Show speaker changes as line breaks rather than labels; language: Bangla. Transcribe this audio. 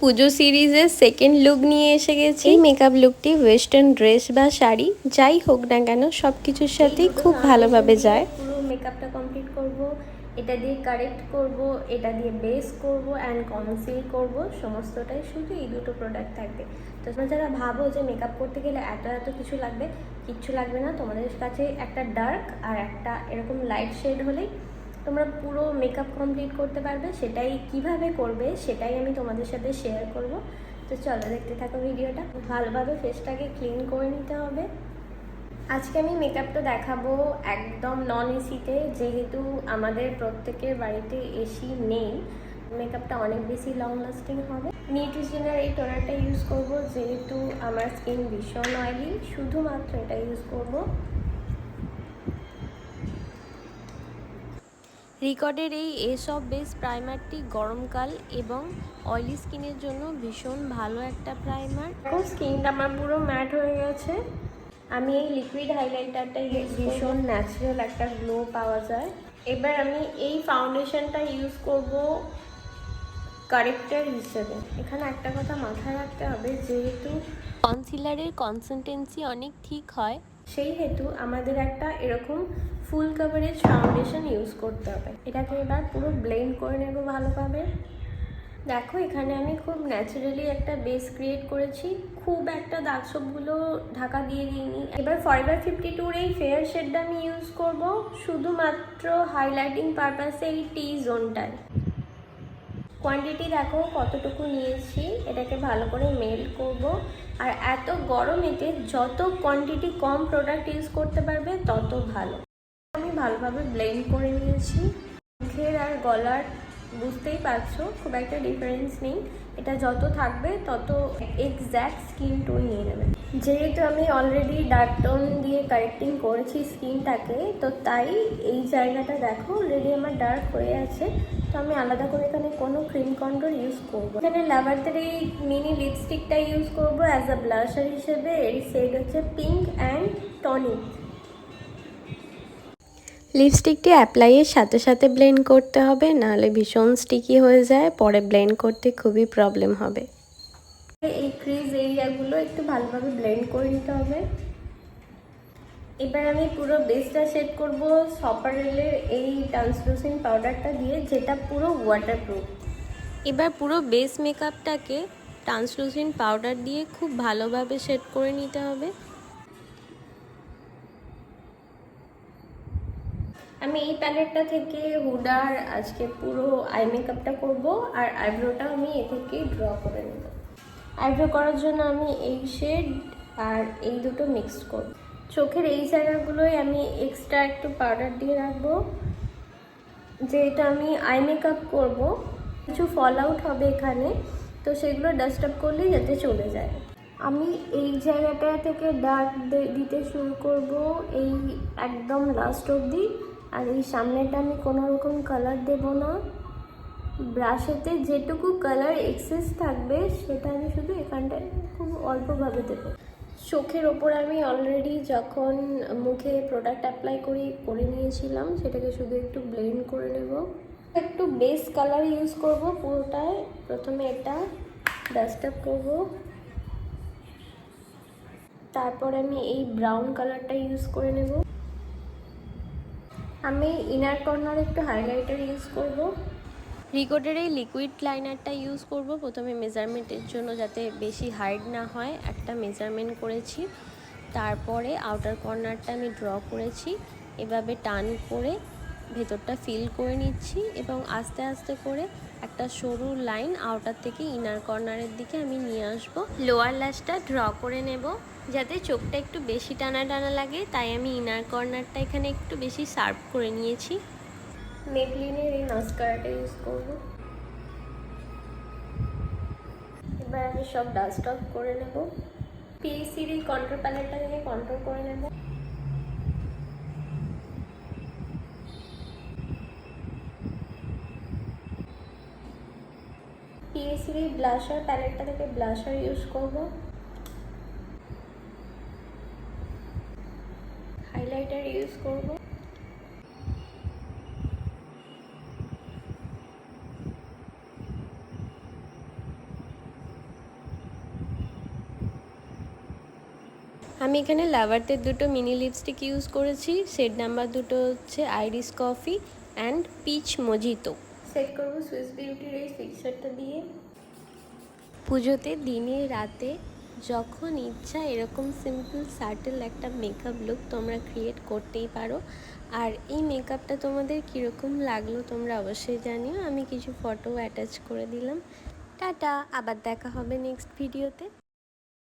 পুজো সিরিজের সেকেন্ড লুক নিয়ে এসে গেছি। এই মেকআপ লুকটি ওয়েস্টার্ন ড্রেস বা শাড়ি যাই হোক না কেন সব কিছুর সাথেই খুব ভালোভাবে যায়। পুরো মেকআপটা কমপ্লিট করব, এটা দিয়ে কারেক্ট করব, এটা দিয়ে বেস করব অ্যান্ড কনসিল করব, সমস্তটাই শুধু এই দুটো প্রোডাক্ট থাকবে। তো তোমরা যারা ভাবো যে মেকআপ করতে গেলে এত কিছু লাগবে, কিচ্ছু লাগবে না। তোমাদের কাছে একটা ডার্ক আর একটা এরকম লাইট শেড হলেই তোমরা পুরো মেকআপ কমপ্লিট করতে পারবে। সেটাই কিভাবে করবে সেটাই আমি তোমাদের সাথে শেয়ার করব। তো চলো দেখতে থাকো ভিডিওটা। ভালোভাবে ফেসটাকে ক্লিন করে নিতে হবে। আজকে আমি মেকআপটা দেখাবো একদম নন এসিতে, যেহেতু আমাদের প্রত্যেকের বাড়িতে এসি নেই। মেকআপটা অনেক বেশি লং লাস্টিং হবে। নিউট্রিজেনার এই টোনারটা ইউজ করব, যেহেতু আমার স্কিন ভীষণ অয়েলি, শুধুমাত্র এটা ইউজ করব। রিকর্ডের এই এসব বেস প্রাইমারটি গরমকাল এবং অয়েলি স্কিনের জন্য ভীষণ ভালো একটা প্রাইমার। স্কিনটা আমার পুরো ম্যাট হয়ে গেছে। আমি এই লিকুইড হাইলাইটারটা ভীষণ ন্যাচারাল একটা গ্লো পাওয়া যায়। এবার আমি এই ফাউন্ডেশনটা ইউজ করব কারেক্টার হিসেবে। এখানে একটা কথা মাথায় রাখতে হবে, যেহেতু কনসিলারের কনসিস্টেন্সি অনেক ঠিক হয়, সেই হেতু আমাদের একটা এরকম ফুল কাভারেজ ফাউন্ডেশন ইউজ করতে হবে। এটাকে এবার পুরো ব্লেন্ড করে নেব ভালোভাবে। দেখো এখানে আমি খুব ন্যাচারালি একটা বেস ক্রিয়েট করেছি, খুব একটা দাগ ছোপগুলো ঢাকা দিয়ে দিইনি। এবার ফরএভার 52 এই ফেয়ার শেডটা আমি ইউজ করব শুধুমাত্র হাইলাইটিং পারপাসে এই টি জোনটায়। কোয়ান্টিটি দেখো কতটুকু নিয়েছি, এটাকে ভালো করে মেল্ট করব। আর এত গরমেতে যত কোয়ান্টিটি কম প্রোডাক্ট ইউজ করতে পারবে তত ভালো। আমি ভালোভাবে ব্লেন্ড করে নিয়েছি। মুখের আর গলার বুঝতেই পারছো খুব একটা ডিফারেন্স নেই। এটা যত থাকবে তত এক্স্যাক্ট স্কিন টোন নিয়ে নেবে। যেহেতু আমি অলরেডি ডার্ক টোন দিয়ে কারেক্টিং করেছি স্কিনটাকে, তো তাই এই জায়গাটা দেখো অলরেডি আমার ডার্ক হয়ে আছে। তো আমি আলাদা করে এখানে কোনো ক্রিম কন্ট্রোল ইউজ করবো। এখানে লাভারদের এই মিনি লিপস্টিকটা ইউজ করবো অ্যাজ আ ব্লাশার হিসেবে। এর শেড হচ্ছে পিঙ্ক অ্যান্ড টনিক। লিপস্টিকটি অ্যাপ্লাইয়ের সাথে সাথে ব্লেন্ড করতে হবে, নাহলে ভীষণ স্টিকি হয়ে যায়, পরে ব্লেন্ড করতে খুবই প্রবলেম হবে। এই ক্রিজ এরিয়াগুলো একটু ভালোভাবে ব্লেন্ড করে নিতে হবে। এবার আমি পুরো বেসটা সেট করব সপারেলের এই ট্রান্সলুসেন্ট পাউডারটা দিয়ে, যেটা পুরো ওয়াটারপ্রুফ। এবার পুরো বেস মেকআপটাকে ট্রান্সলুসেন্ট পাউডার দিয়ে খুব ভালোভাবে সেট করে নিতে হবে। আমি এই প্যালেটটা থেকে হুডার আজকে পুরো আই মেকআপটা করব, আর আইব্রোটা আমি এ থেকেই ড্র করে নেব। আইব্রো করার জন্য আমি এই শেড আর এই দুটো মিক্সড করব। চোখের এই জায়গাগুলোই আমি এক্সট্রা একটু পাউডার দিয়ে রাখবো, যেটা আমি আই মেকআপ করব। কিছু ফল আউট হবে এখানে, তো সেগুলো ডাস্ট আপ করলেই যাতে চলে যায়। আমি এই জায়গাটা থেকে ডার্ক দিতে শুরু করব এই একদম লাস্ট অবধি। আর এই সামনেটা আমি কোনো রকম কালার দেব না। ব্রাশেতে যেটুকু কালার এক্সেস থাকবে সেটা আমি শুধু এখানটায় খুব অল্পভাবে দেবো। চোখের ওপর আমি অলরেডি যখন মুখে প্রোডাক্ট অ্যাপ্লাই করে নিয়েছিলাম, সেটাকে শুধু একটু ব্লেন্ড করে নেব। একটু বেস কালার ইউজ করব পুরোটায়। প্রথমে এটা ডাস্ট আপ করবো, তারপর আমি এই ব্রাউন কালারটা ইউজ করে নেব। আমি ইনার কর্নার একটু হাইলাইটার ইউজ করব। রিকোডের এই লিকুইড লাইনারটা ইউজ করব প্রথমে মেজারমেন্টের জন্য, যাতে বেশি হাইড না হয়। একটা মেজারমেন্ট করেছি, তারপরে আউটার কর্নারটা আমি ড্র করেছি। এভাবে টান করে ভেতরটা ফিল করে নিচ্ছি এবং আস্তে আস্তে করে একটা সরু লাইন আউটার থেকে ইনার কর্নারের দিকে আমি নিয়ে আসবো। লোয়ার ল্যাশটা ড্র করে নেব, যাতে চোখটা একটু বেশি টানা টানা লাগে, তাই আমি ইনার কর্নারটা এখানে একটু বেশি শার্প করে নিয়েছি। মেবলিনের এই মাস্কারাটা ইউজ করব। এবার আমি সব ডাস্ট অফ করে নেব। পিএসির এই কন্ট্রোল প্যালেটটা থেকে কন্ট্রোল করে নেব। পিএসির এই ব্লাশার প্যালেটটা থেকে ব্লাশার ইউজ করব। হাইলাইটার ইউজ করব। আমি এখানে লাভার্থের দুটো মিনি লিপস্টিক ইউজ করেছি। শেড নাম্বার দুটো হচ্ছে iris coffee and peach mojito. Set করবো সুইস বিউটির এই ফিক্সারটা দিয়ে। পুজোতে দিনে রাতে যখন ইচ্ছা এরকম সিম্পল সাটেল একটা মেকআপ লুক তোমরা ক্রিয়েট করতেই পারো। আর এই মেকআপটা তোমাদের কীরকম লাগলো তোমরা অবশ্যই জানিও। আমি কিছু ফটো অ্যাটাচ করে দিলাম। টাটা, আবার দেখা হবে নেক্সট ভিডিওতে।